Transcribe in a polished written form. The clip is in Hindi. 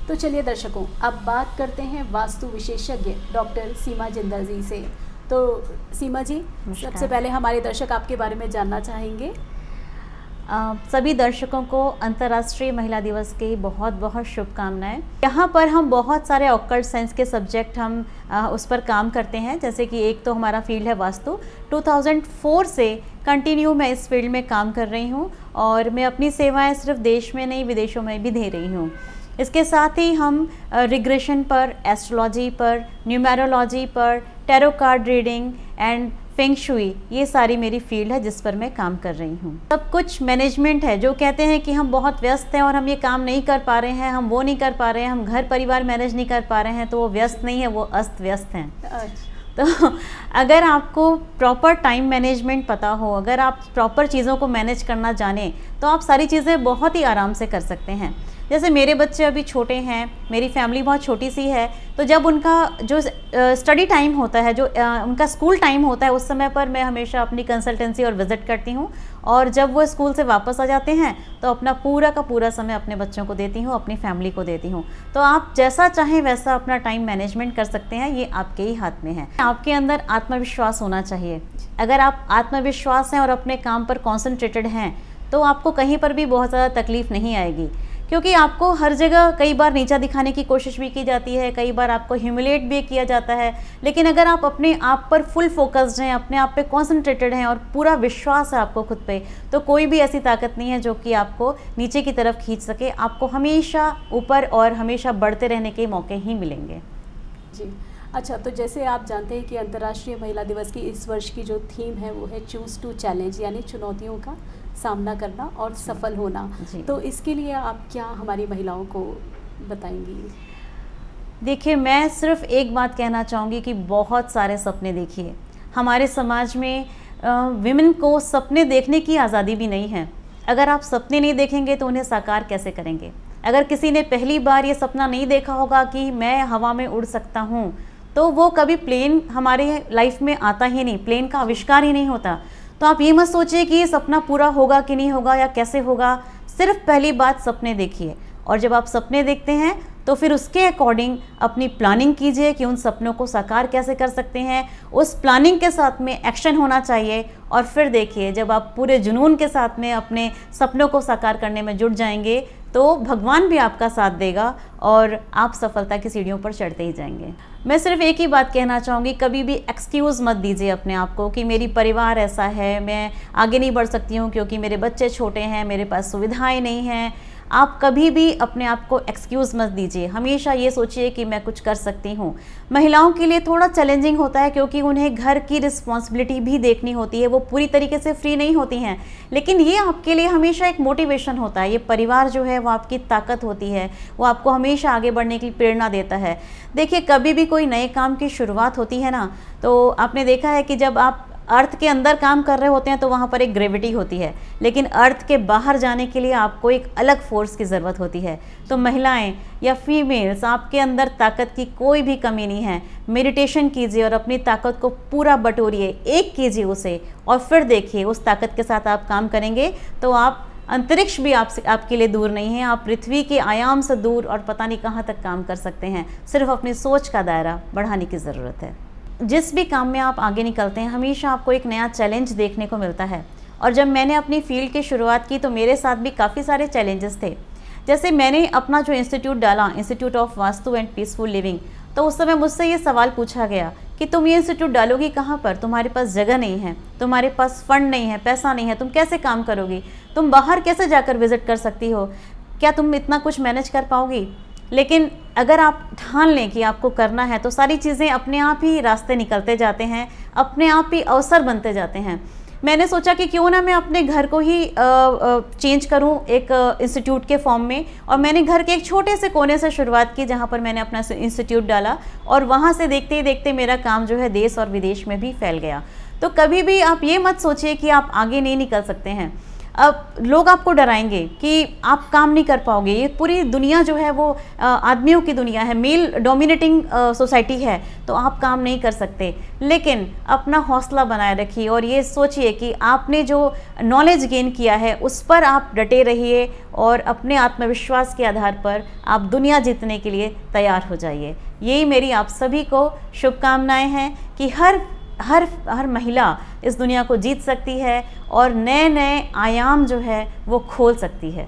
तो चलिए दर्शकों, अब बात करते हैं वास्तु विशेषज्ञ डॉक्टर सीमा जिंदल जी से। तो सीमा जी, सबसे पहले हमारे दर्शक आपके बारे में जानना चाहेंगे। सभी दर्शकों को अंतर्राष्ट्रीय महिला दिवस की बहुत बहुत शुभकामनाएं। यहाँ पर हम बहुत सारे ऑकल्ट साइंस के सब्जेक्ट हम उस पर काम करते हैं। जैसे कि एक तो हमारा फील्ड है वास्तु। 2004 से कंटिन्यू मैं इस फील्ड में काम कर रही हूँ और मैं अपनी सेवाएं सिर्फ देश में नहीं विदेशों में भी दे रही हूँ। इसके साथ ही हम रिग्रेशन पर, एस्ट्रोलॉजी पर, न्यूमेरोलॉजी पर, tarot card reading and feng shui, ये सारी मेरी फील्ड है जिस पर मैं काम कर रही हूँ। सब कुछ मैनेजमेंट है। जो कहते हैं कि हम बहुत व्यस्त हैं और हम ये काम नहीं कर पा रहे हैं, हम वो नहीं कर पा रहे हैं, हम घर परिवार मैनेज नहीं कर पा रहे हैं, तो वो व्यस्त नहीं है, वो अस्त व्यस्त हैं। तो अगर आपको प्रॉपर टाइम मैनेजमेंट पता हो, अगर आप प्रॉपर चीज़ों को मैनेज करना जाने, तो आप सारी चीज़ें बहुत ही आराम से कर सकते हैं। जैसे मेरे बच्चे अभी छोटे हैं, मेरी फैमिली बहुत छोटी सी है, तो जब उनका जो स्टडी टाइम होता है, जो उनका स्कूल टाइम होता है, उस समय पर मैं हमेशा अपनी कंसल्टेंसी और विज़िट करती हूँ। और जब वो स्कूल से वापस आ जाते हैं तो अपना पूरा का पूरा समय अपने बच्चों को देती हूँ, अपनी फैमिली को देती हूँ। तो आप जैसा चाहें वैसा अपना टाइम मैनेजमेंट कर सकते हैं, ये आपके ही हाथ में है। आपके अंदर आत्मविश्वास होना चाहिए। अगर आप आत्मविश्वास हैं और अपने काम पर कॉन्सेंट्रेटेड हैं, तो आपको कहीं पर भी बहुत ज़्यादा तकलीफ़ नहीं आएगी। क्योंकि आपको हर जगह कई बार नीचा दिखाने की कोशिश भी की जाती है, कई बार आपको ह्यूमिलेट भी किया जाता है। लेकिन अगर आप अपने आप पर फुल फोकस्ड हैं, अपने आप पे कॉन्सेंट्रेटेड हैं और पूरा विश्वास है आपको खुद पे, तो कोई भी ऐसी ताकत नहीं है जो कि आपको नीचे की तरफ खींच सके। आपको हमेशा ऊपर और हमेशा बढ़ते रहने के मौके ही मिलेंगे। जी अच्छा, तो जैसे आप जानते हैं कि अंतर्राष्ट्रीय महिला दिवस की इस वर्ष की जो थीम है वो है चूज़ टू चैलेंज, यानी चुनौतियों का सामना करना और सफल होना। तो इसके लिए आप क्या हमारी महिलाओं को बताएंगी? देखिए, मैं सिर्फ एक बात कहना चाहूँगी कि बहुत सारे सपने देखिए। हमारे समाज में विमेन को सपने देखने की आज़ादी भी नहीं है। अगर आप सपने नहीं देखेंगे तो उन्हें साकार कैसे करेंगे? अगर किसी ने पहली बार ये सपना नहीं देखा होगा कि मैं हवा में उड़ सकता हूँ, तो वो कभी प्लेन हमारे लाइफ में आता ही नहीं, प्लेन का आविष्कार ही नहीं होता। तो आप ये मत सोचिए कि ये सपना पूरा होगा कि नहीं होगा या कैसे होगा। सिर्फ पहली बात, सपने देखिए, और जब आप सपने देखते हैं तो फिर उसके अकॉर्डिंग अपनी प्लानिंग कीजिए कि उन सपनों को साकार कैसे कर सकते हैं। उस प्लानिंग के साथ में एक्शन होना चाहिए, और फिर देखिए जब आप पूरे जुनून के साथ में अपने सपनों को साकार करने में जुट जाएंगे तो भगवान भी आपका साथ देगा और आप सफलता की सीढ़ियों पर चढ़ते ही जाएंगे। मैं सिर्फ एक ही बात कहना चाहूँगी, कभी भी एक्सक्यूज़ मत दीजिए अपने आप को कि मेरी परिवार ऐसा है, मैं आगे नहीं बढ़ सकती हूँ क्योंकि मेरे बच्चे छोटे हैं, मेरे पास सुविधाएं नहीं हैं। आप कभी भी अपने आप को एक्सक्यूज़ मत दीजिए। हमेशा ये सोचिए कि मैं कुछ कर सकती हूँ। महिलाओं के लिए थोड़ा चैलेंजिंग होता है क्योंकि उन्हें घर की रिस्पॉन्सिबिलिटी भी देखनी होती है, वो पूरी तरीके से फ्री नहीं होती हैं। लेकिन ये आपके लिए हमेशा एक मोटिवेशन होता है। ये परिवार जो है वो आपकी ताकत होती है, वो आपको हमेशा आगे बढ़ने की प्रेरणा देता है। देखिए, कभी भी कोई नए काम की शुरुआत होती है ना, तो आपने देखा है कि जब आप अर्थ के अंदर काम कर रहे होते हैं तो वहाँ पर एक ग्रेविटी होती है, लेकिन अर्थ के बाहर जाने के लिए आपको एक अलग फोर्स की ज़रूरत होती है। तो महिलाएं या फीमेल्स, आपके अंदर ताकत की कोई भी कमी नहीं है। मेडिटेशन कीजिए और अपनी ताकत को पूरा बटोरिए, एक कीजिए उसे, और फिर देखिए उस ताकत के साथ आप काम करेंगे तो आप अंतरिक्ष भी आपके लिए दूर नहीं है। आप पृथ्वी के आयाम से दूर और पता नहीं कहाँ तक काम कर सकते हैं। सिर्फ अपनी सोच का दायरा बढ़ाने की ज़रूरत है। जिस भी काम में आप आगे निकलते हैं हमेशा आपको एक नया चैलेंज देखने को मिलता है। और जब मैंने अपनी फील्ड की शुरुआत की तो मेरे साथ भी काफ़ी सारे चैलेंजेस थे। जैसे मैंने अपना जो इंस्टीट्यूट डाला, institute of vastu and peaceful living, तो उस समय मुझसे ये सवाल पूछा गया कि तुम ये इंस्टीट्यूट डालोगी कहाँ पर? तुम्हारे पास जगह नहीं है, तुम्हारे पास फंड नहीं है, पैसा नहीं है, तुम कैसे काम करोगी? तुम बाहर कैसे जाकर विजिट कर सकती हो? क्या तुम इतना कुछ मैनेज कर पाओगी? लेकिन अगर आप ठान लें कि आपको करना है तो सारी चीज़ें अपने आप ही रास्ते निकलते जाते हैं, अपने आप ही अवसर बनते जाते हैं। मैंने सोचा कि क्यों ना मैं अपने घर को ही चेंज करूं एक इंस्टीट्यूट के फॉर्म में, और मैंने घर के एक छोटे से कोने से शुरुआत की जहां पर मैंने अपना इंस्टीट्यूट डाला, और वहां से देखते ही देखते मेरा काम जो है देश और विदेश में भी फैल गया। तो कभी भी आप ये मत सोचिए कि आप आगे नहीं निकल सकते हैं। अब लोग आपको डराएंगे कि आप काम नहीं कर पाओगे, ये पूरी दुनिया जो है वो आदमियों की दुनिया है, मेल डोमिनेटिंग सोसाइटी है, तो आप काम नहीं कर सकते। लेकिन अपना हौसला बनाए रखिए और ये सोचिए कि आपने जो नॉलेज गेन किया है उस पर आप डटे रहिए और अपने आत्मविश्वास के आधार पर आप दुनिया जीतने के लिए तैयार हो जाइए। यही मेरी आप सभी को शुभकामनाएं हैं कि हर महिला इस दुनिया को जीत सकती है और नए नए आयाम जो है वो खोल सकती है।